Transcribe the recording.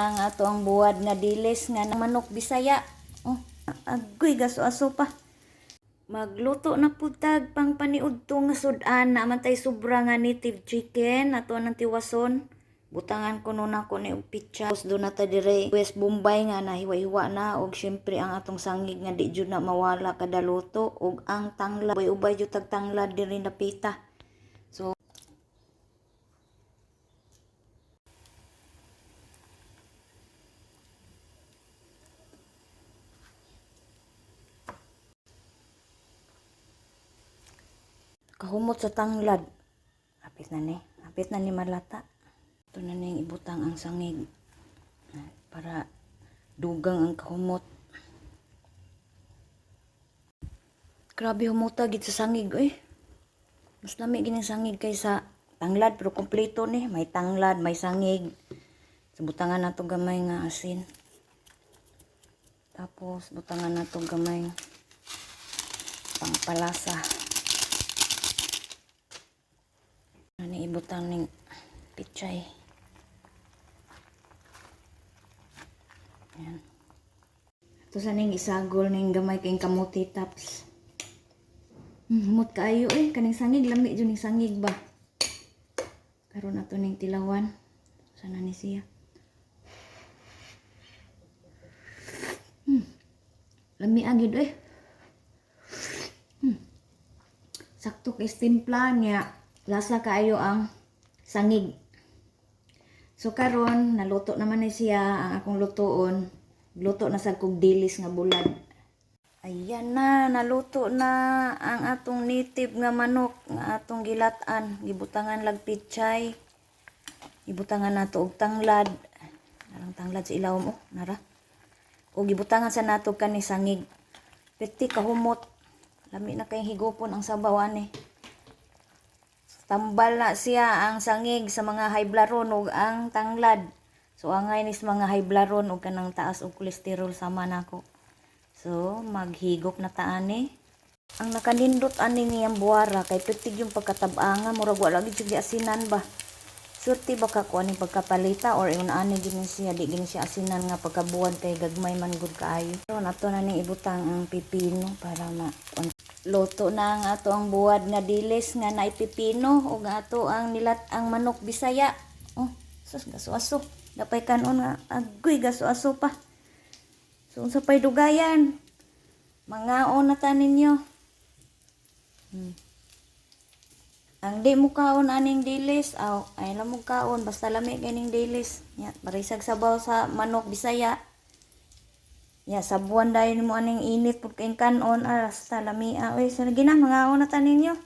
Ang ato ang buwad nga dilis nga ng manok Bisaya. Oh, agoy gaso-aso pa. Magluto na putag pang paniudto nga sudan na man tay sobra nga native chicken ato nang tiwason. Butangan ko nun ako ni og pitsa. Tapos doon na ta dire West Bombay nga nahiwa-hiwa na og syempre ang atong sangig nga di jud na mawala kada luto og ang tanglad. Ubay jud tag tanglad diri na pita. So kahumot sa tanglad. Hapit na ni malata. Ito na ning ibutang ang sangig para dugang ang kahumot. Grabe humuta gid sa sangig Mas lami gini sangig kaysa tanglad pero kompleto ni, may tanglad, may sangig. So butangan nato gamay nga asin. Tapos butangan nato gamay pangpalasa. Ani ibutang ning pichay. Yan. Ito sa ning isagol ning gamay kayong kamuti tops. Humot kaayo kaning sangig lami jud ning sangig ba. Karon ato ning tilawan. Sana ni siya. Lami agid Sakto kay timpla niya. Lasa kaayo ang sangig. So karon naluto naman ni siya ang akong lutoon. Luto na sa kog dilis nga bulad. Ayan na, naluto na ang atong native nga manok nga atong gilatan. Gibutangan lag pichay. Gibutangan nato og tanglad. Narang tanglad sa ilawom nara. O gibutangan sa nato kani sangig. Piti kahumot. Lami na kayong higopon ang sabaw ani. Tambal na siya ang sangig sa mga high blood ug ang tanglad. So angay ni sa mga high blood ug kanang taas og kolesterol sama nako. So maghigop na ta ani. Ang nakanindot ani niyang buwara kay pitig yung pagkatab-anga murag wala gid siya asinan ba. Surti ba ka ko ani pagkapalita or yung ani gini siya di gini siya asinan nga pagkabuwad kay gagmay man gud kaayo. So nato na ning ibutang ang pipino para luto na ang ato ang buwad nga dilis nga naay pipino ug ato ang nilat ang manok Bisaya. Oh, sus gaso-aso. Dapay kanon nga agoy gaso-aso pa. So unsa pay dugayan? Mangaon na ta ninyo. Ang di mo kaon aning dilis, ay lamog kaon basta lami ganing dilis. Ya, barisag sabaw sa manok Bisaya. Ya, sabuan dahil mo aning init pud kay kanon, basta lamia. Oy, so ginang mangaon na ta ninyo.